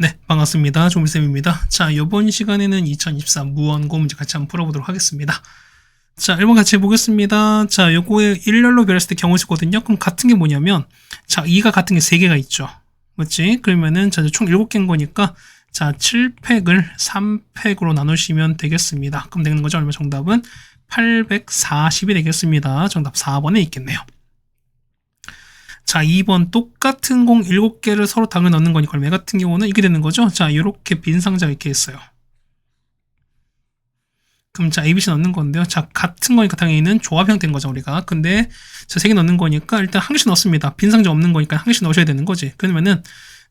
네, 반갑습니다. 조미쌤입니다. 자, 이번 시간에는 2023 무언고 문제 같이 한번 풀어보도록 하겠습니다. 자, 1번 같이 해보겠습니다. 자, 요거에 일렬로 별했을 때 경우수거든요. 그럼 같은 게 뭐냐면, 자, 2가 같은 게 3개가 있죠. 맞지? 그러면은, 자, 총 7개인 거니까, 자, 7팩을 3팩으로 나누시면 되겠습니다. 그럼 되는 거죠? 얼마 정답은 840이 되겠습니다. 정답 4번에 있겠네요. 자, 2번 똑같은 공 7개를 서로 당을 넣는 거니까 얼마 같은 경우는 이렇게 되는 거죠. 자, 이렇게 빈 상자 이렇게 있어요. 그럼 자, ABC 넣는 건데요. 자, 같은 거니까 당연히는 조합 형태인 거죠, 우리가. 근데 자, 3개 넣는 거니까 일단 한 개씩 넣습니다. 빈 상자 없는 거니까 한 개씩 넣으셔야 되는 거지. 그러면은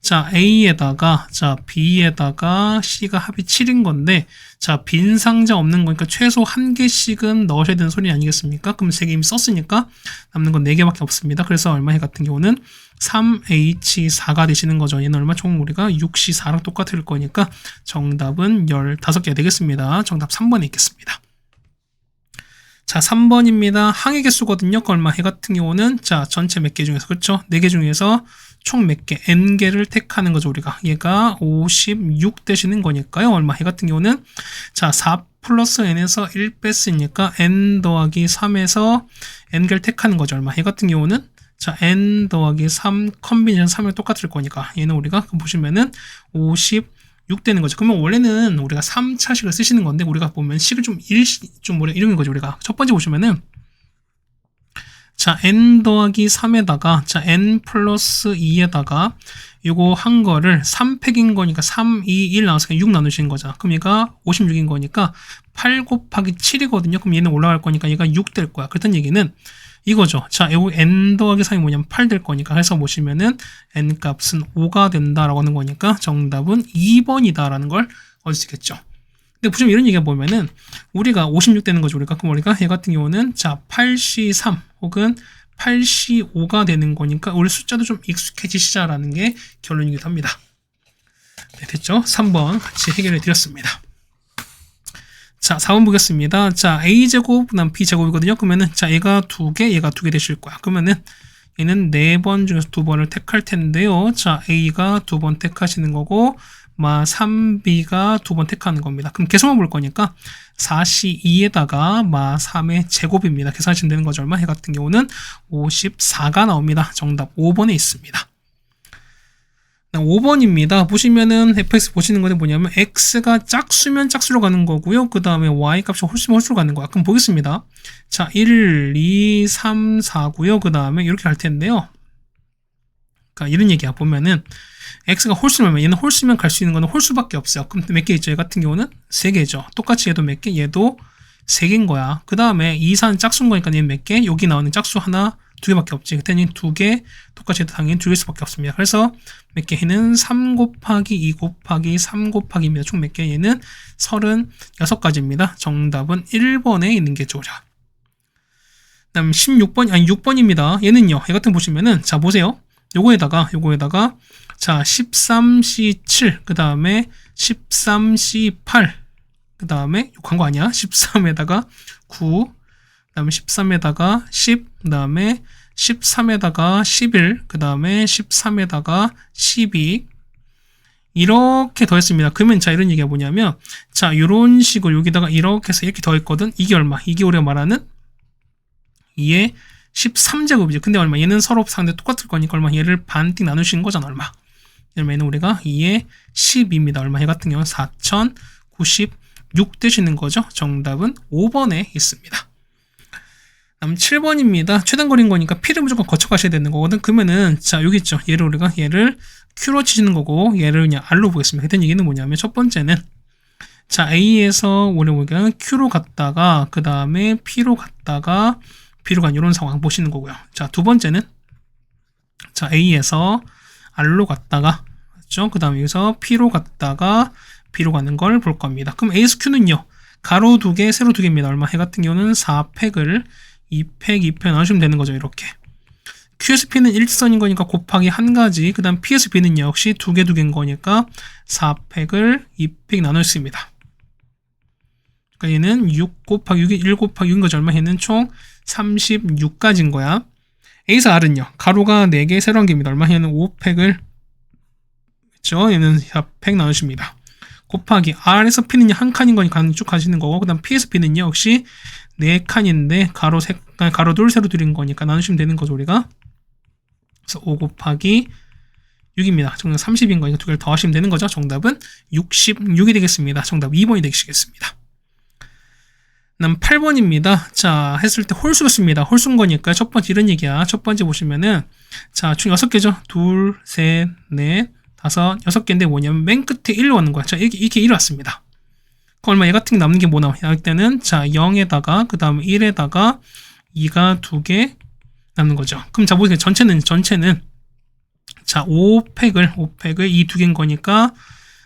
자, A에다가 자, B에다가 C가 합이 7인 건데 자, 빈 상자 없는 거니까 최소 한 개씩은 넣으셔야 되는 소리 아니겠습니까? 그럼 3개 이미 썼으니까 남는 건 4개밖에 없습니다. 그래서 얼마 해 같은 경우는 3H4가 되시는 거죠. 얘는 얼마? 총 우리가 6C4랑 똑같을 거니까 정답은 15개가 되겠습니다. 정답 3번에 있겠습니다. 자, 3번입니다. 항의 개수거든요. 그 얼마 해 같은 경우는 자, 전체 몇 개 중에서 그렇죠? 4개 중에서 총 몇 개? n개를 택하는 거죠, 우리가. 얘가 56 되시는 거니까요. 얼마 해 같은 경우는 자, 4 플러스 n에서 1 뺐으니까 n 더하기 3에서 n개를 택하는 거죠. 얼마 해 같은 경우는 자, n 더하기 3 컨비네이션 3이 똑같을 거니까 얘는 우리가 보시면은 56 되는 거죠. 그러면 원래는 우리가 3차식을 쓰시는 건데 우리가 보면 식을 좀 이런 거죠. 우리가 첫 번째 보시면은 자, n 더하기 3에다가 자, n 플러스 2에다가 요거 한 거를 3팩인 거니까 3, 2, 1 나와서 6 나누시는 거죠. 그럼 얘가 56인 거니까 8 곱하기 7이거든요. 그럼 얘는 올라갈 거니까 얘가 6 될 거야. 그렇다는 얘기는 이거죠. 자, 요거 n 더하기 3이 뭐냐면 8 될 거니까 해서 보시면은 n 값은 5가 된다라고 하는 거니까 정답은 2번이다라는 걸 얻을 수 있겠죠. 근데 보시면 이런 얘기가 보면은 우리가 56 되는 거죠. 우리가 그럼 우리가 얘 같은 경우는 자, 8C3 혹은 8C5가 되는 거니까 우리 숫자도 좀 익숙해지시자라는 게 결론이기도 합니다. 네, 됐죠? 3번 같이 해결해 드렸습니다. 자, 4번 보겠습니다. 자, A제곱, 그다음 B제곱이거든요. 그러면은, 자, 얘가 2개, 얘가 2개 되실 거야. 그러면은, 얘는 4번 중에서 2번을 택할 텐데요. 자, A가 2번 택하시는 거고, 3B가 2번 택하는 겁니다. 그럼 계속만 볼 거니까, 4C2에다가 3의 제곱입니다. 계산하시면 되는 거죠. 얼마? 해 같은 경우는 54가 나옵니다. 정답 5번에 있습니다. 5번입니다. 보시면은 fx 보시는 거는 뭐냐면 x가 짝수면 짝수로 가는 거고요. 그 다음에 y 값이 홀수면 홀수로 가는 거야. 그럼 보겠습니다. 자, 1, 2, 3, 4고요. 그 다음에 이렇게 갈 텐데요. 그러니까 이런 얘기야. 보면은 x가 홀수면 얘는 홀수면 갈 수 있는 거는 홀수밖에 없어요. 그럼 몇 개 있죠? 얘 같은 경우는 3개죠. 똑같이 얘도 몇 개? 얘도 3개인 거야. 그 다음에 2, 4는 짝수인 거니까 얘는 몇 개? 여기 나오는 짝수 하나 2개밖에 없지. 그때는 2개, 똑같이 해도 당연히 2개일 수밖에 없습니다. 그래서 몇 개? 얘는 3 곱하기 2 곱하기 3 곱하기입니다. 총 몇 개? 얘는 36가지입니다. 정답은 1번에 있는 게 좋죠. 그 다음 6번입니다. 얘는요, 얘 같은 거 보시면은, 자, 보세요. 요거에다가, 자, 13C7, 그 다음에 13C8, 그 다음에, 광고 아니야? 13에다가 9, 그 다음에 13에다가 10, 그 다음에 13에다가 11, 그 다음에 13에다가 12 이렇게 더했습니다. 그러면 자, 이런 얘기가 뭐냐면 자, 이런 식으로 여기다가 이렇게 해서 이렇게 더했거든. 이게 얼마? 이게 우리가 말하는 2의 13제곱이죠. 근데 얼마? 얘는 서로 상대 똑같을 거니까 얼마? 얘를 반띵 나누시는 거잖아. 얼마? 얘는 우리가 2의 10입니다. 얼마? 얘 같은 경우는 4096 되시는 거죠. 정답은 5번에 있습니다. 다음 7번입니다. 최단거리인 거니까 P를 무조건 거쳐가셔야 되는 거거든. 그러면은, 자, 여기 있죠. 얘를 Q로 치시는 거고, 얘를 그냥 R로 보겠습니다. 그랬던 얘기는 뭐냐면, 첫 번째는, 자, A에서 우리가 Q로 갔다가, 그 다음에 P로 갔다가, B로 간 이런 상황 보시는 거고요. 자, 두 번째는, 자, A에서 R로 갔다가, 그렇죠? 그 다음에 여기서 P로 갔다가, B로 가는 걸 볼 겁니다. 그럼 A에서 Q는요, 가로 2개, 세로 2개입니다. 얼마? 해 같은 경우는 4팩을 2팩, 2팩 나누시면 되는 거죠. 이렇게. Q에서 P는 일직선인 거니까 곱하기 한 가지. 그 다음 P에서 B는 역시 2개인 거니까 4팩을 2팩 나누었습니다. 그러니까 얘는 6 곱하기 6이 1 곱하기 6인 거죠. 얼마? 얘는 총 36가지인 거야. A에서 R은요. 가로가 4개, 세로 1개입니다. 얼마? 얘는 5팩을 그쵸? 얘는 100 나누십니다. 곱하기 R에서 P는요 한 칸인 거니까 쭉 가시는 거고, 그 다음 P에서 B는요 역시 4칸인데 가로 둘 세로 둘인 거니까 나누시면 되는 거죠 우리가. 그래서 5 곱하기 6입니다. 정답 30인 거니까 두 개를 더하시면 되는 거죠. 정답은 66이 되겠습니다. 정답 2번이 되시겠습니다. 다음 8번입니다. 자, 했을 때 홀수를 씁니다. 홀수인 거니까 첫 번째 이런 얘기야. 첫 번째 보시면은 자, 총 6개죠. 둘, 셋, 넷, 다섯, 6개인데 뭐냐면 맨 끝에 1로 왔는 거야. 자, 이렇게 1 왔습니다. 그럼 얼마 얘 같은 게 남는 게 뭐 나와? 이때는 자, 0에다가 그 다음에 1에다가 2가 2개 남는 거죠. 그럼 자, 보세요. 전체는 자, 5팩을 이 2개인 거니까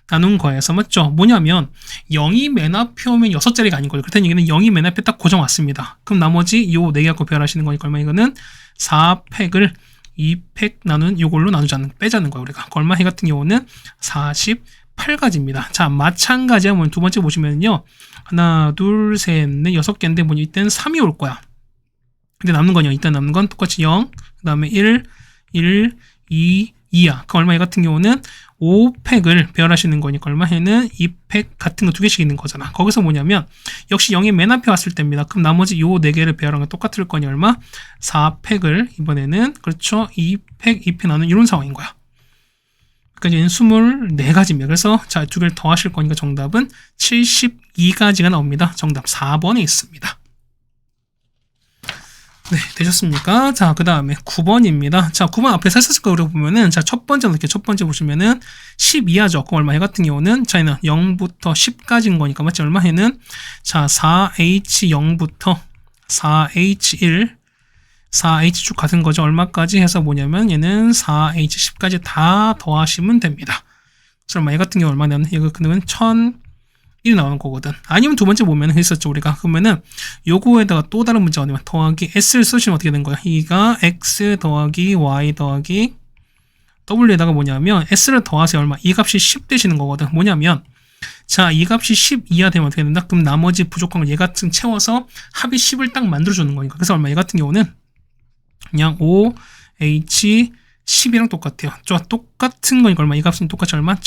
나눈 거에서 맞죠? 뭐냐면 0이 맨 앞에 오면 6자리가 아닌 거죠. 그렇다는 얘기는 0이 맨 앞에 딱 고정 왔습니다. 그럼 나머지 요 4개 갖고 배열하시는 거니까 얼마? 이거는 4팩을 2팩 나눈 요걸로 빼자는 거예요. 우리가 얼마? 해 같은 경우는 48가지입니다. 자, 마찬가지야. 두 번째 보시면요. 하나, 둘, 셋, 넷, 6개인데 뭐냐? 이때는 3이 올 거야. 근데 남는 거냐? 이때 남는 건 똑같이 0, 그 다음에 1, 2, 2야. 그 얼마? 해 같은 경우는 5팩을 배열하시는 거니까 얼마? 해는 2팩 같은 거 2개씩 있는 거잖아. 거기서 뭐냐면 역시 0이 맨 앞에 왔을 때입니다. 그럼 나머지 요 4개를 배열한 건 똑같을 거니 얼마? 4팩을 이번에는 그렇죠. 2팩 나눈 이런 상황인 거야. 그러니까 얘는 24가지입니다. 그래서 자, 2개를 더 하실 거니까 정답은 72가지가 나옵니다. 정답 4번에 있습니다. 네, 되셨습니까? 자, 그 다음에 9번입니다. 자, 9번 앞에서 했었을 거 우리가 보면은, 자, 첫 번째 보시면은 12하죠. 그럼 얼마 해 같은 경우는, 자, 얘는 0부터 10까지인 거니까, 맞지? 얼마 해는, 자, 4H0부터 4H1, 4H 쭉 같은 거죠. 얼마까지 해서 뭐냐면, 얘는 4H10까지 다 더하시면 됩니다. 그래서 얼마 해 같은 경우 얼마냐면, 이거 그러면 1이 나오는 거거든. 아니면 두 번째 보면 했었죠 우리가. 그러면은 요거에다가 또 다른 문제가 뭐냐면 더하기 s를 쓰시면 어떻게 된 거야? 이가 x 더하기 y 더하기 w에다가 뭐냐면 s를 더하세요. 얼마? 이 값이 10 되시는 거거든. 뭐냐면 자, 이 값이 10 이하 되면 어떻게 된다? 그럼 나머지 부족한 걸 얘 같은 채워서 합이 10을 딱 만들어주는 거니까. 그래서 얼마? 얘 같은 경우는 그냥 5 h 10이랑 똑같아요. 저 똑같은 거니까 얼마? 이 값은 똑같이 얼마?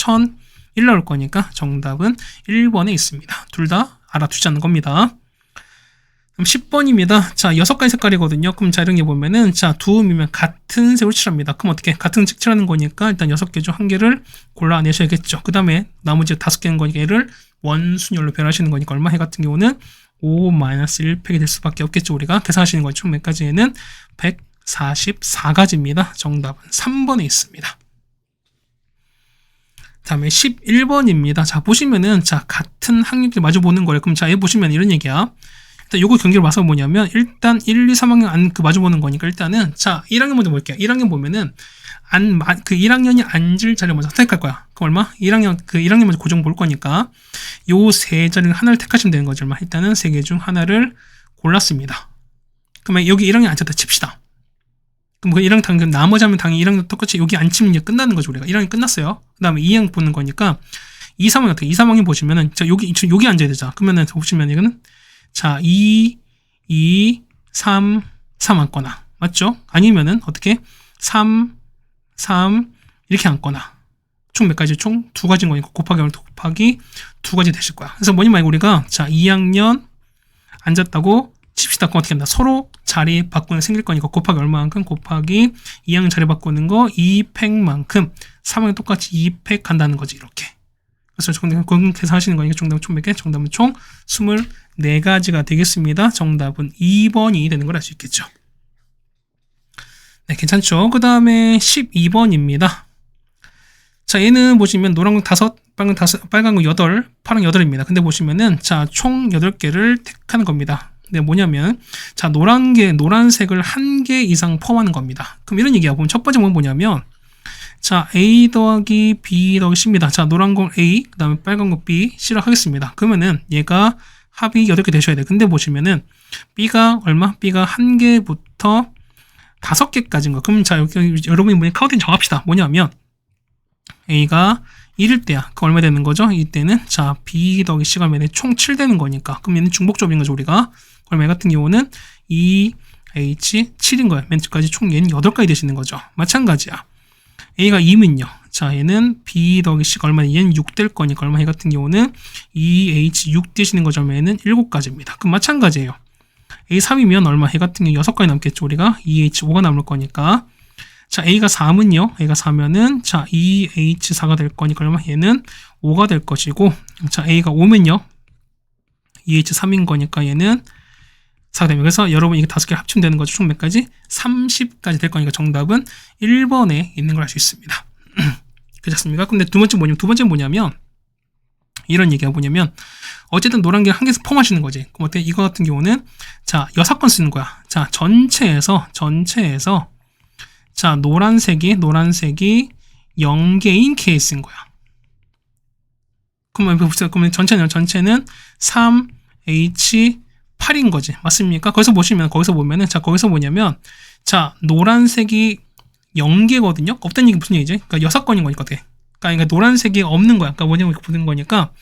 1 나올 거니까 정답은 1번에 있습니다. 둘 다 알아두자는 겁니다. 그럼 10번입니다. 자, 6가지 색깔이거든요. 그럼 자, 이런 게 보면은 자, 두음이면 같은 색으로 칠합니다. 그럼 어떻게? 같은 색 칠하는 거니까 일단 6개 중 1개를 골라내셔야겠죠. 그 다음에 나머지 5개는 거니까 얘를 원순열로 배열하시는 거니까 얼마? 해 같은 경우는 5-1팩이 될 수밖에 없겠죠. 우리가 계산하시는 거죠. 총 몇 가지에는 144가지입니다. 정답은 3번에 있습니다. 다음에 11번입니다. 자, 보시면은, 자, 같은 학력들 마주 보는 거예요. 그럼 자, 얘 보시면 이런 얘기야. 일단 요거 경기를 봐서 뭐냐면, 일단 1, 2, 3학년 마주 보는 거니까 일단은, 자, 1학년 먼저 볼게요. 1학년 보면은, 1학년이 앉을 자리를 먼저 선택할 거야. 그럼 얼마? 1학년 먼저 고정 볼 거니까, 요 세 자리를 하나를 택하시면 되는 거죠. 얼마? 일단은 3개 중 하나를 골랐습니다. 그러면 여기 1학년 앉았다 칩시다. 그럼 그 1학년 당연 나머지 하면 당연히 1학년 똑같이 여기 안 치면 끝나는 거죠. 우리가 1학년 끝났어요. 그 다음에 2학년 보는 거니까 2, 3학년 어떻게? 2, 3학년 보시면은 자, 여기 앉아야 되죠. 그러면은 보시면 이거는 자, 2, 3 앉거나 맞죠? 아니면은 어떻게? 3 이렇게 앉거나 총 몇 가지? 총 2가지인 거니까 곱하기 2가지 되실 거야. 그래서 뭐니 말고 우리가 자, 2학년 앉았다고 칩시다. 그럼 어떻게 한다? 서로 자리 바꾸는 생길 거니까 곱하기 얼마만큼? 곱하기 2학년 자리 바꾸는 거 2팩만큼 3학년 똑같이 2팩 간다는 거지. 이렇게. 그래서 그건 계산하시는 거니까 정답은 총 몇 개? 정답은 총 24가지가 되겠습니다. 정답은 2번이 되는 걸 알 수 있겠죠. 네, 괜찮죠? 그 다음에 12번입니다. 자, 얘는 보시면 노란 거 5, 빨간 거 8, 파란 거 8입니다. 근데 보시면은 자, 총 8개를 택하는 겁니다. 네, 뭐냐면 자, 노란색을 1개 이상 포함하는 겁니다. 그럼 이런 얘기야. 보면 첫 번째 뭐냐면 자, A 더하기 B 더하기 C입니다. 자, 노란 건 A, 그 다음에 빨간 건 B, C로 하겠습니다. 그러면은 얘가 합이 8개 되셔야 돼. 근데 보시면은 B가 얼마? B가 1개부터 5개까지인 거. 그럼 자, 여기 여러분이 카운팅 정합시다. 뭐냐면 A가 1일 때야. 그 얼마 되는 거죠? 이때는 자, B 더하기 C가 얼마 돼? 총 7 되는 거니까. 그럼 얘는 중복조합인 거죠, 우리가. 얼마 같은 경우는 2H 7인 거야. 맨 뒤까지 총 얘는 8가지 되시는 거죠. 마찬가지야. A가 2면요. 자, 얘는 B 더하기 C가 얼마나, 얘는 6 될 거니까 얼마, 얘 같은 경우는 2H6 되시는 거죠. 얘는 7가지입니다. 그럼 마찬가지예요. A3이면 얼마, 얘 같은 경우 6가지 남겠죠. 우리가 2H5가 남을 거니까. 자, A가 4면요. A가 4면은, 자, 2H4가 될 거니까 얼마, 얘는 5가 될 것이고, 자, A가 5면요. 2H3인 거니까 얘는 4가 됩니다. 그래서 여러분 이게 5개 합치면 되는 거죠. 총 몇 가지? 30까지 될 거니까 정답은 1번에 있는 걸 알 수 있습니다. 그렇습니까? 근데 두 번째는 뭐냐면, 이런 얘기가 뭐냐면, 어쨌든 노란 게 한 개에서 포함하시는 거지. 그럼 어때? 이거 같은 경우는, 자, 6건 쓰는 거야. 자, 전체에서, 자, 노란색이 0개인 케이스인 거야. 그러면 전체는 3H8인 거지. 맞습니까? 거기서 보면은, 자, 거기서 뭐냐면, 자, 노란색이 0개거든요? 없다는 얘기 무슨 얘기지? 그러니까 6건인 거니까 돼. 그러니까 노란색이 없는 거야. 그러니까 뭐냐면 이렇게 보는 거니까,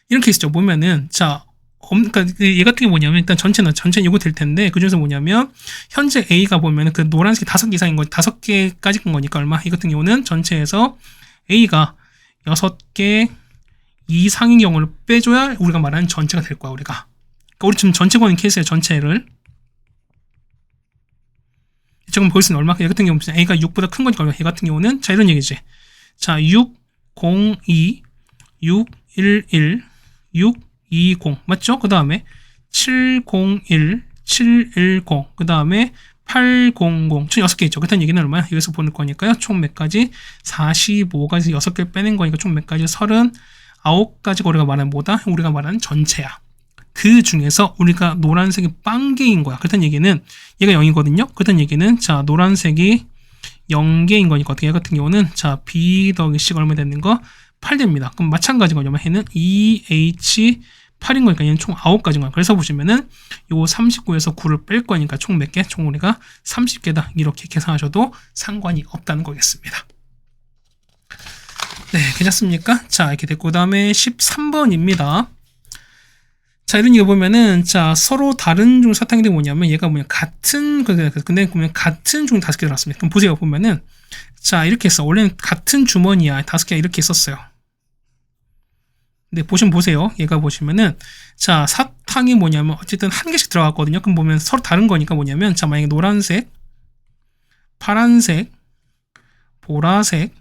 이런 케이스죠. 보면은, 자, 그러니까 얘 같은 게 뭐냐면, 일단 전체 이거 될 텐데, 그 중에서 뭐냐면, 현재 A가 보면은 그 노란색이 5개 이상인 거, 5개까지 건 거니까 얼마? 이 같은 경우는 전체에서 A가 6개 이상인 경우를 빼줘야 우리가 말하는 전체가 될 거야, 우리가. 그러니까 우리 지금 전체 거는 케이스의 전체를. 지금 볼 수 있는 얼마? 얘 같은 경우는 A가 6보다 큰 거니까 얼마? 얘 같은 경우는, 자, 이런 얘기지. 자, 6, 0, 2, 6, 1, 1, 6, 2, 0. 맞죠? 그 다음에 7, 0, 1, 7, 1, 0. 그 다음에 8, 0, 0. 총 6개 있죠. 그렇다는 얘기는 얼마야? 여기서 보는 거니까요. 총 몇 가지? 45가지 6개 빼낸 거니까 총 몇 가지? 39가지가 우리가 말하는 뭐다? 우리가 말하는 전체야. 그 중에서 우리가 노란색이 빵개인 거야. 그렇다는 얘기는 얘가 0이거든요. 그렇다는 얘기는 자, 노란색이 0개인 거니까 어떻게, 얘 같은 경우는 자, B 더하기 C가 얼마 되는 거? 8 됩니다. 그럼 마찬가지인 거죠. 얘는 2H8인 거니까 얘는 총 9가지인 거야. 그래서 보시면은 요 39에서 9를 뺄 거니까 총 몇 개? 총 우리가 30개다. 이렇게 계산하셔도 상관이 없다는 거겠습니다. 네, 괜찮습니까? 자, 이렇게 됐고, 그 다음에 13번입니다. 자, 이런 얘기 보면은, 자, 서로 다른 종 사탕인데 뭐냐면, 얘가 근데 보면 같은 종이 5개 들어갔습니다. 그럼 보세요. 보면은, 자, 이렇게 했어. 원래는 같은 주머니야. 5개가 이렇게 있었어요. 근데 보세요. 얘가 보시면은, 자, 사탕이 뭐냐면, 어쨌든 한 개씩 들어갔거든요. 그럼 보면 서로 다른 거니까 뭐냐면, 자, 만약에 노란색, 파란색, 보라색,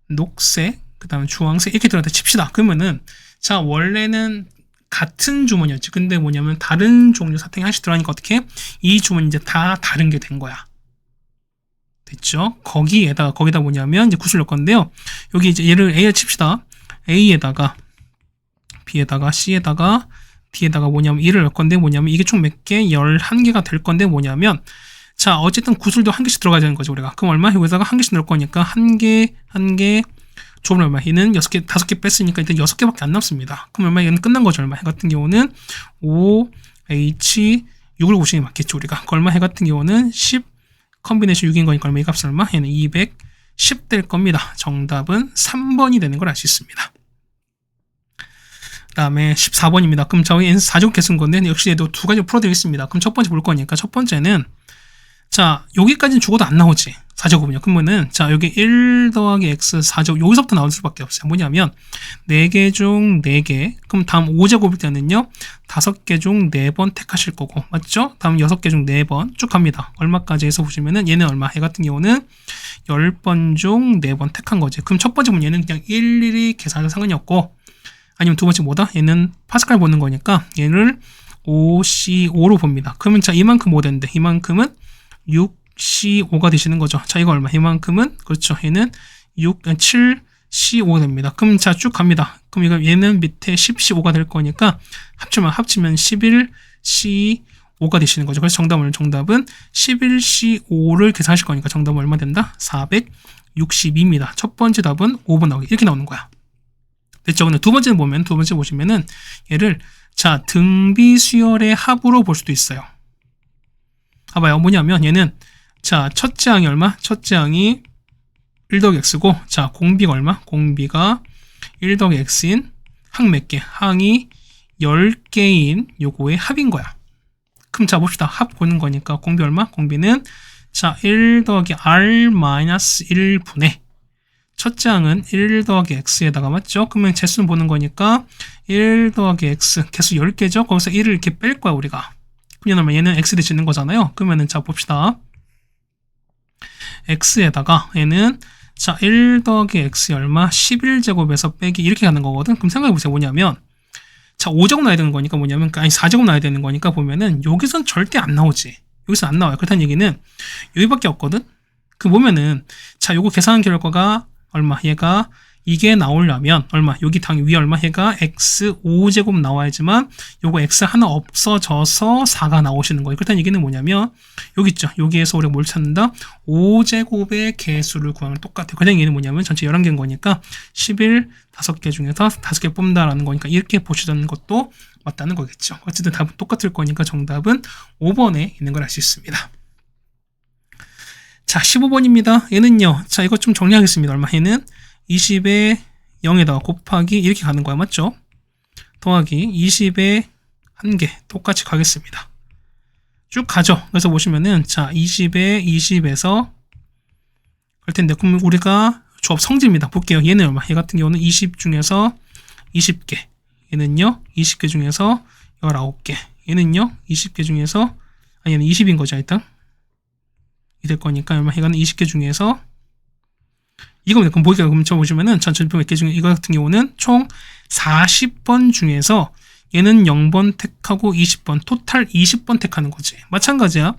녹색, 그 다음에 주황색, 이렇게 들어갔다 칩시다. 그러면은, 자, 원래는 같은 주머니였지. 근데 뭐냐면 다른 종류 사탕이 하나씩 들어가니까 어떻게? 이 주머니 이제 다 다른 게 된 거야. 됐죠? 거기다 뭐냐면 이제 구슬 넣을 건데요. 여기 이제 얘를 A에 칩시다. A에다가 B에다가 C에다가 D에다가 뭐냐면 1을 넣을 건데 뭐냐면 이게 총 몇 개? 11개가 될 건데 뭐냐면 자, 어쨌든 구슬도 한 개씩 들어가야 되는 거죠, 우리가. 그럼 얼마? 여기다가 한 개씩 넣을 거니까 한 개 조금 얼마? 얘는 6개, 5개 뺐으니까 일단 6개밖에 안 남습니다. 그럼 얼마? 얘는 끝난 거죠, 얼마? 해 같은 경우는 5H 6을 보시는 게 맞겠죠, 우리가. 그 얼마? 해 같은 경우는 10 컨비네이션 6인 거니까 얼마? 이 값은 얼마? 얘는 210 될 겁니다. 정답은 3번이 되는 걸 알 수 있습니다. 그 다음에 14번입니다. 그럼 저희 4제곱 계수인 건데 역시 얘도 두 가지 풀어드리겠습니다. 그럼 첫 번째 볼 거니까 첫 번째는 자, 여기까지는 죽어도 안 나오지. 4제곱은요. 그러면은, 자, 여기 1 더하기 x 4제곱, 여기서부터 나올 수밖에 없어요. 뭐냐면, 4개 중 4개. 그럼 다음 5제곱일 때는요, 5개 중 4번 택하실 거고, 맞죠? 다음 6개 중 4번 쭉 갑니다. 얼마까지 해서 보시면은, 얘는 얼마? 얘 같은 경우는 10번 중 4번 택한 거지. 그럼 첫 번째 문 얘는 그냥 일일이 계산해도 상관이 없고, 아니면 두 번째 뭐다? 얘는 파스칼 보는 거니까, 얘를 5C5로 봅니다. 그러면 자, 이만큼 뭐 되는데, 이만큼은 6C5가 되시는 거죠. 자, 이거 얼마? 이만큼은, 그렇죠. 얘는 7C5가 됩니다. 그럼 자, 쭉 갑니다. 그럼 이거 얘는 밑에 10C5가 될 거니까 합치면 11C5가 되시는 거죠. 그래서 정답은 11C5를 계산하실 거니까 정답은 얼마 된다? 462입니다. 첫 번째 답은 5번 나오기. 이렇게 나오는 거야. 됐죠? 근데 두 번째 보시면은 얘를 자, 등비 수열의 합으로 볼 수도 있어요. 봐봐요. 뭐냐면 얘는 자, 첫째 항이 얼마? 첫째 항이 1 더하기 x고 자, 공비가 얼마? 공비가 1 더하기 x인 항 몇 개? 항이 10개인 요거의 합인 거야. 그럼 자, 봅시다. 합 보는 거니까 공비 얼마? 공비는 자, 1 더하기 r 마이너스 1분의 첫째 항은 1 더하기 x에다가 맞죠? 그러면 개수는 보는 거니까 1 더하기 x 개수 10개죠? 거기서 1을 이렇게 뺄 거야 우리가. 그러면 얘는 x 대지는 거잖아요. 그러면은 자 봅시다. x에다가 얘는 자 1 더하기 x 얼마? 11제곱에서 빼기 이렇게 가는 거거든. 그럼 생각해보세요. 뭐냐면 자 5제곱 나야 되는 거니까 뭐냐면 아니 4제곱 나야 되는 거니까 보면은 여기선 절대 안 나오지. 여기서 안 나와요. 그렇다는 얘기는 여기밖에 없거든. 그 보면은 자 요거 계산한 결과가 얼마? 얘가 이게 나오려면 얼마? 여기 당 위에 얼마? 얘가 x 5제곱 나와야지만 요거 x 하나 없어져서 4가 나오시는 거예요. 그렇다는 얘기는 뭐냐면 여기 있죠. 여기에서 우리가 뭘 찾는다? 5제곱의 개수를 구하는 똑같아요. 그렇다는 얘기는 뭐냐면 전체 11개인 거니까 11 5개 중에서 5개 뽑는다라는 거니까 이렇게 보시는 것도 맞다는 거겠죠. 어쨌든 답은 똑같을 거니까 정답은 5번에 있는 걸 알 수 있습니다. 자 15번입니다. 얘는요. 자 이거 좀 정리하겠습니다. 얼마? 얘는 20에 0에다가 곱하기 이렇게 가는 거야. 맞죠? 더하기 20에 1개 똑같이 가겠습니다. 쭉 가죠. 그래서 보시면은 자 20에 20에서 갈 텐데 그럼 우리가 조합 성질입니다. 볼게요. 얘는 얼마? 얘 같은 경우는 20 중에서 20개 얘는요 20개 중에서 19개 얘는요 20개 중에서 아니 얘는 20인 거죠. 일단 이 될 거니까 얼마? 얘가는 20개 중에서 이겁니다. 그럼 보기가 보시면은 전체 몇 개 중에 이거 같은 경우는 총 40번 중에서 얘는 0번 택하고 20번 토탈 20번 택하는 거지. 마찬가지야.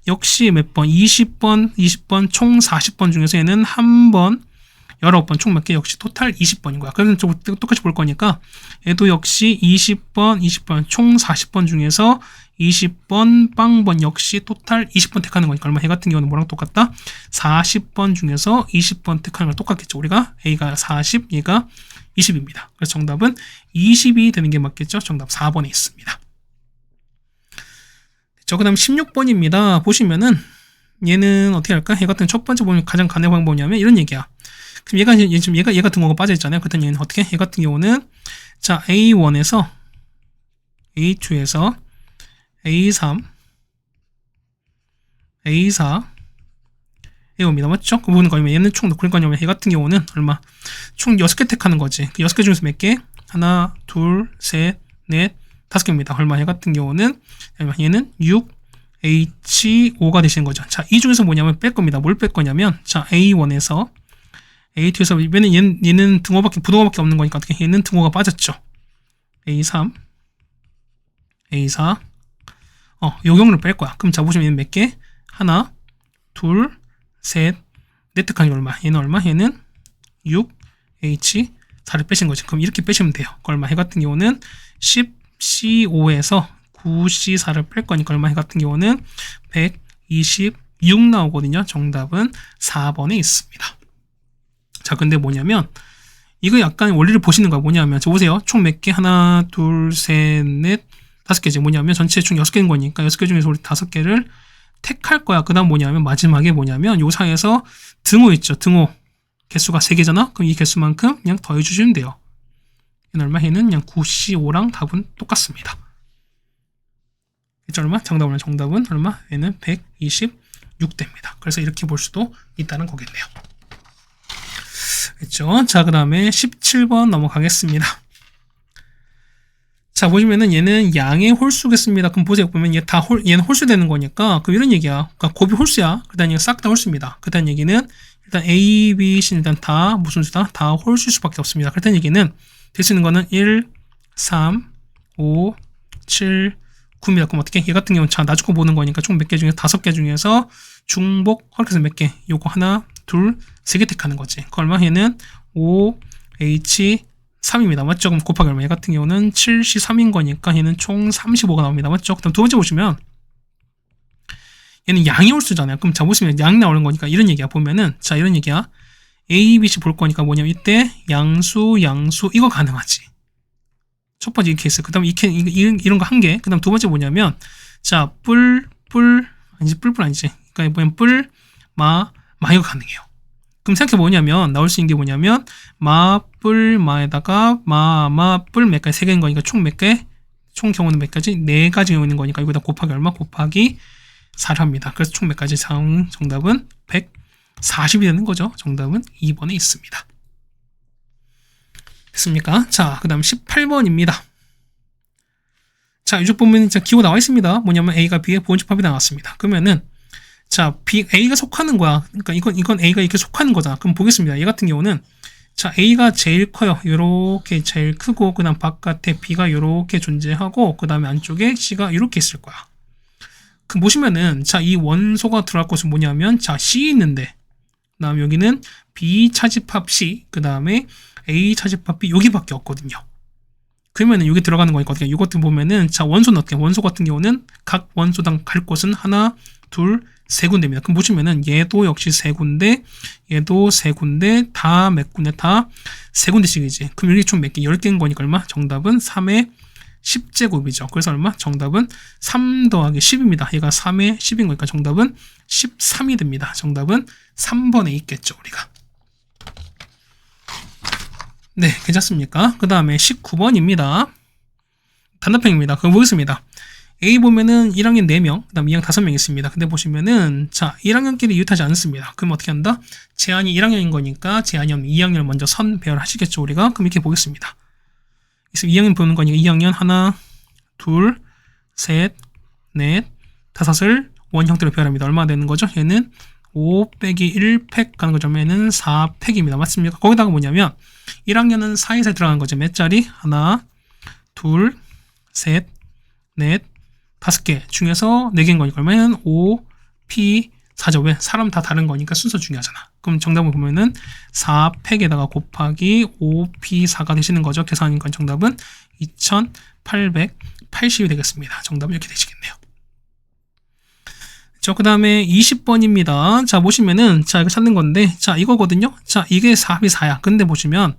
역시 몇 번? 20번 총 40번 중에서 얘는 한 번 19번 총 몇 개? 역시 토탈 20번인 거야. 그래서 똑같이 볼 거니까 얘도 역시 20번 총 40번 중에서 20번 빵번 역시 토탈 20번 택하는 거니까 얼마? 얘 같은 경우는 뭐랑 똑같다? 40번 중에서 20번 택하는 거 똑같겠죠. 우리가 A가 40, 얘가 20입니다. 그래서 정답은 20이 되는 게 맞겠죠. 정답 4번에 있습니다. 그 다음 16번입니다. 보시면은 얘는 어떻게 할까? 얘 같은 첫 번째 보면 가장 가능한 방법이 뭐냐면 이런 얘기야. 그럼 얘가 얘 같은 경우가 빠져 있잖아요. 그렇다면 얘는 어떻게? 얘 같은 경우는 자 A1에서 A2에서 A3 A4 A5입니다. 맞죠? 그 부분은 거면 얘는 총 그러니까 얘 같은 경우는 얼마? 총 6개 택하는 거지. 그 6개 중에서 몇 개? 하나, 둘, 셋, 넷, 5개입니다. 얼마? 얘 같은 경우는 얘는 6 H5가 되시는 거죠. 자, 이 중에서 뭐냐면 뺄 겁니다. 뭘 뺄 거냐면 자, A1에서 A2에서 얘는 부등호밖에 없는 거니까 어떻게 얘는 등호가 빠졌죠. A3 A4 요 경우를 뺄 거야. 그럼 자 보시면 얘는 몇 개? 하나, 둘, 셋, 넷 택하는 게 얼마? 얘는 얼마? 얘는 6 H4를 빼신 거죠. 그럼 이렇게 빼시면 돼요. 그 얼마? 해 같은 경우는 10C5에서 9C4를 뺄 거니까 얼마? 해 같은 경우는 126 나오거든요. 정답은 4번에 있습니다. 자, 근데 뭐냐면 이거 약간 원리를 보시는 거야. 뭐냐면 저 보세요. 총 몇 개? 하나, 둘, 셋, 넷, 5개지. 뭐냐면 전체 총 6개인 거니까 6개 중에서 우리 5개를 택할 거야. 그 다음 뭐냐면 마지막에 뭐냐면 요 상에서 등호 있죠. 등호 개수가 3개잖아. 그럼 이 개수만큼 그냥 더해주시면 돼요. 얘는 얼마? 얘는 그냥 9C5랑 답은 똑같습니다. 얼마? 정답은 얼마? 얘는 126대입니다. 그래서 이렇게 볼 수도 있다는 거겠네요. 그렇죠? 자, 그 다음에 17번 넘어가겠습니다. 자, 보시면은 얘는 양의 홀수겠습니다. 그럼 보세요. 보면 얘는 홀수 되는 거니까, 그럼 이런 얘기야. 그러니까 곱이 홀수야. 그 다음에 싹 다 홀수입니다. 그 다음 얘기는 일단 A, B, C는 일단 다 무슨 수다? 다 홀수일 수밖에 없습니다. 그렇다는 얘기는 될 수 있는 거는 1, 3, 5, 7, 9입니다. 그럼 어떻게? 얘 같은 경우는 자, 나주고 보는 거니까 총 몇 개 중에서 5개 중에서 중복, 허락해서 몇 개? 요거 하나, 둘, 3개 택하는 거지. 그 얼마? 얘는 5, H, 3입니다. 맞죠? 그럼 곱하기 얼마? 얘 같은 경우는 73인 거니까 얘는 총 35가 나옵니다. 맞죠? 그다음 두 번째 보시면 얘는 양이 홀수잖아요. 그럼 자 보시면 양 나오는 거니까 이런 얘기야. 보면은 자 이런 얘기야. A, B, C 볼 거니까 뭐냐면 이때 양수 이거 가능하지. 첫 번째 이 케이스. 그다음 이런 거 한 개. 그다음 두 번째 뭐냐면 자 뿔 아니지. 그러니까 뭐냐면 마 이거 가능해요. 그럼 생각해 뭐냐면 나올 수 있는 게 뭐냐면 마에다가 뿔 몇 가지 3개인 거니까 총 몇 개? 총 경우는 몇 가지? 4가지 있는 거니까 이거다 곱하기 얼마? 곱하기 4를 합니다. 그래서 총 몇 가지? 정답은 140이 되는 거죠. 정답은 2번에 있습니다. 됐습니까? 자, 그 다음 18번입니다. 자, 이쪽 보면 기호 나와 있습니다. 뭐냐면 A가 B의 부원집합이 나왔습니다. 그러면은, 자, A가 속하는 거야. 그러니까 이건 A가 이렇게 속하는 거잖아. 그럼 보겠습니다. 얘 같은 경우는, 자, A가 제일 커요. 요렇게 제일 크고, 그 다음 바깥에 B가 요렇게 존재하고, 그 다음에 안쪽에 C가 요렇게 있을 거야. 그 보시면은, 자, 이 원소가 들어갈 곳은 뭐냐면, 자, C 있는데, 그 다음 여기는 B 차집합 C, 그 다음에 A 차집합 B, 여기밖에 없거든요. 그러면은 여기 들어가는 거니까 어떻게, 이것도 보면은, 자, 원소는 어떻게, 원소 같은 경우는 각 원소당 갈 곳은 하나, 둘, 세 군데입니다. 그럼 보시면은 얘도 역시 세 군데, 얘도 세 군데, 다 몇 군데, 다 세 군데씩이지. 그럼 여기 총 몇 개? 10개인 거니까 얼마? 정답은 3의 10제곱이죠. 그래서 얼마? 정답은 3 더하기 10입니다. 얘가 3의 10인 거니까 정답은 13이 됩니다. 정답은 3번에 있겠죠, 우리가. 네, 괜찮습니까? 그 다음에 19번입니다. 단답형입니다. 그거 보겠습니다. A 보면은 1학년 4명, 그 다음 2학년 5명 있습니다. 근데 보시면은, 자, 1학년끼리 이웃하지 않습니다. 그럼 어떻게 한다? 제한이 1학년인 거니까 제한이 없는 2학년을 먼저 선배열하시겠죠, 우리가? 그럼 이렇게 보겠습니다. 그래서 2학년 보는 거니까 2학년 하나, 둘, 셋, 넷, 다섯을 원 형태로 배열합니다. 얼마 되는 거죠? 얘는 5 빼기 1팩 가는 거죠. 얘는 4팩입니다. 맞습니까? 거기다가 뭐냐면 1학년은 4에서 들어가는 거죠. 몇 자리? 하나, 둘, 셋, 넷, 5개 중에서 4개인 거니까 얼마는 5, P, 4죠. 왜? 사람 다 다른 거니까 순서 중요하잖아. 그럼 정답을 보면은 4팩에다가 곱하기 5P4가 되시는 거죠. 계산하니까 정답은 2880이 되겠습니다. 정답은 이렇게 되시겠네요. 그 다음에 20번입니다. 자, 보시면은, 자, 이거 찾는 건데, 자, 이거거든요. 자, 이게 4합이 4야. 근데 보시면,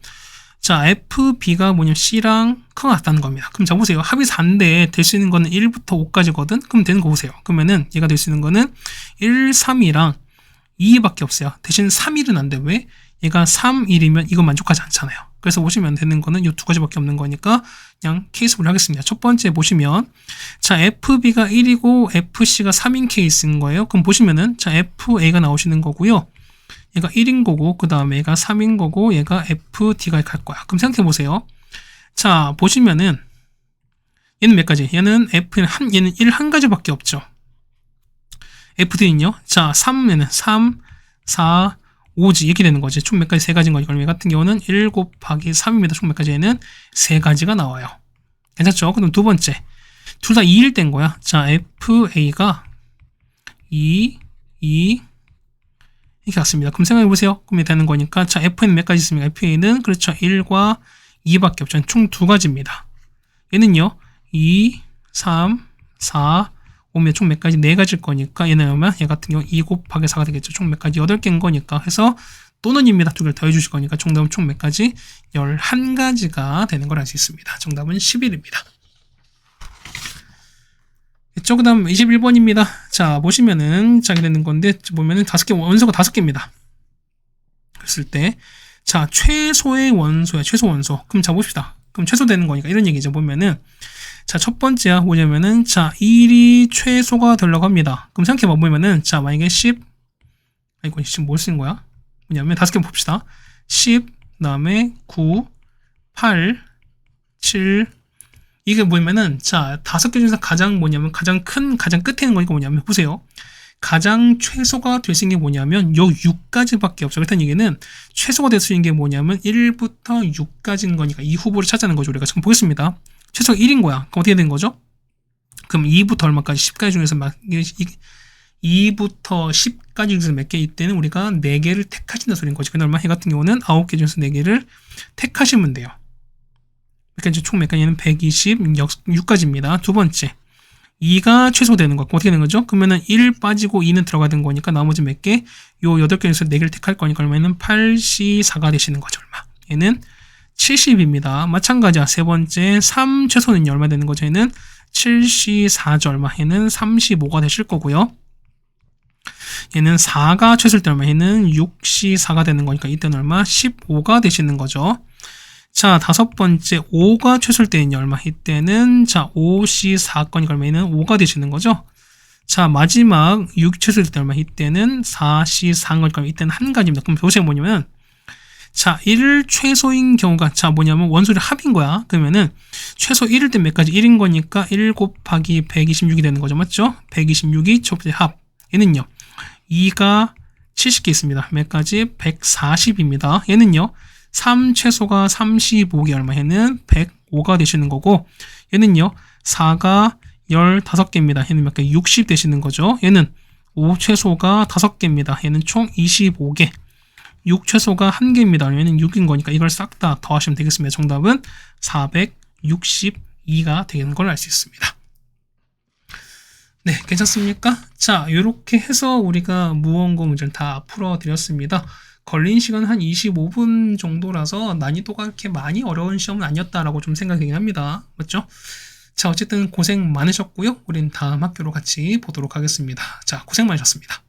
자, FB가 뭐냐면 C랑 X가 같다는 겁니다. 그럼 자, 보세요. 합이 4인데 될 수 있는 거는 1부터 5까지거든? 그럼 되는 거 보세요. 그러면은 얘가 될 수 있는 거는 1, 3이랑 2밖에 없어요. 대신 3, 1은 안 돼. 왜? 얘가 3, 1이면 이거 만족하지 않잖아요. 그래서 보시면 되는 거는 이 두 가지밖에 없는 거니까 그냥 케이스 분류 하겠습니다. 첫 번째 보시면, 자, FB가 1이고 FC가 3인 케이스인 거예요. 그럼 보시면은, 자, FA가 나오시는 거고요. 얘가 1인 거고, 그 다음에 얘가 3인 거고, 얘가 FD가 갈 거야. 그럼 생각해 보세요. 자, 보시면은, 얘는 몇 가지? 얘는 얘는 1 한 가지밖에 없죠. FD는요? 자, 3에는 3, 4, 5지. 이렇게 되는 거지. 총 몇 가지? 3가지인 거니까. 얘 같은 경우는 1 곱하기 3입니다. 총 몇 가지? 얘는 3가지가 나와요. 괜찮죠? 그럼 두 번째. 둘 다 2일 땐 거야. 자, FA가 2, 2, 이렇게 갔습니다. 그럼 생각해보세요. 그럼 되는 거니까, 자, FA는 몇 가지 있습니까? FA는, 그렇죠. 1과 2밖에 없죠. 총 2가지입니다. 얘는요, 2, 3, 4, 5면 총 몇 가지? 4가지일 거니까, 얘는 그러면 얘 같은 경우 2 곱하기 4가 되겠죠. 총 몇 가지? 8개인 거니까 해서, 또는입니다. 두 개를 더해주실 거니까, 정답은 총 몇 가지? 11가지가 되는 걸 알 수 있습니다. 정답은 11입니다. 그 다음 21번입니다. 자, 보시면은, 자, 이렇게 되는 건데, 보면은 원소가 5개입니다. 그랬을 때, 자, 최소의 원소야, 최소 원소. 그럼 자, 봅시다. 그럼 최소 되는 거니까 이런 얘기죠. 보면은, 자, 첫 번째야, 뭐냐면은, 자, 1이 최소가 되려고 합니다. 그럼 생각해봐, 보면은, 자, 만약에 10, 아이고, 지금 뭘 쓴 거야? 뭐냐면, 5개 봅시다. 10, 그 다음에 9, 8, 7, 이게 뭐냐면은, 자, 5개 중에서 가장 뭐냐면, 가장 끝에 있는 거니까 뭐냐면, 보세요. 가장 최소가 될 수 있는 게 뭐냐면, 요 6가지밖에 없죠. 그렇다는 얘기는, 최소가 될 수 있는 게 뭐냐면, 1부터 6까지인 거니까, 이 후보를 찾자는 거죠. 우리가 지금 보겠습니다. 최소가 1인 거야. 그럼 어떻게 되는 거죠? 그럼 2부터 얼마까지? 10가지 중에서 2부터 10까지 중에서 몇 개 있대는 우리가 4개를 택하신다는 소리인 거지. 근데 얼마? 해 같은 경우는 9개 중에서 4개를 택하시면 돼요. 그러니까 이제 총 몇 가지는 126가지입니다. 두 번째, 2가 최소 되는 거. 어떻게 되는 거죠? 그러면은 1 빠지고 2는 들어가는 거니까 나머지 몇 개? 요 8개 중에서 4개를 택할 거니까 얼마는 8C4가 되시는 거죠. 얼마? 얘는 70입니다. 마찬가지야. 세 번째, 3 최소는 얼마 되는 거죠? 얘는 7C4죠. 얼마? 얘는 35가 되실 거고요. 얘는 4가 최소일 때 얼마? 얘는 6C4가 되는 거니까 이때는 얼마? 15가 되시는 거죠. 자, 다섯 번째, 5가 최소일 때는 얼마? 이때는, 자, 5C4건이 얼마에는 5가 되시는 거죠? 자, 마지막 6 최소일 때 얼마? 이때는 4C4건 이때는 한 가지입니다. 그럼 보세요 뭐냐면, 자, 1 최소인 경우가, 자, 뭐냐면 원소리 합인 거야. 그러면은 최소 1일 때 몇 가지 1인 거니까 1 곱하기 126이 되는 거죠. 맞죠? 126이 첫 번째 합. 얘는요, 2가 70개 있습니다. 몇 가지? 140입니다. 얘는요, 3 최소가 35개 얼마? 얘는 105가 되시는 거고, 얘는요, 4가 15개입니다. 얘는 몇 개? 60 되시는 거죠. 얘는 5 최소가 5개입니다. 얘는 총 25개. 6 최소가 1개입니다. 얘는 6인 거니까 이걸 싹 다 더하시면 되겠습니다. 정답은 462가 되는 걸 알 수 있습니다. 네, 괜찮습니까? 자, 이렇게 해서 우리가 무언고 문제를 다 풀어드렸습니다. 걸린 시간 한 25분 정도라서 난이도가 그렇게 많이 어려운 시험은 아니었다라고 좀 생각되긴 합니다. 맞죠? 자, 어쨌든 고생 많으셨고요. 우린 다음 학교로 같이 보도록 하겠습니다. 자, 고생 많으셨습니다.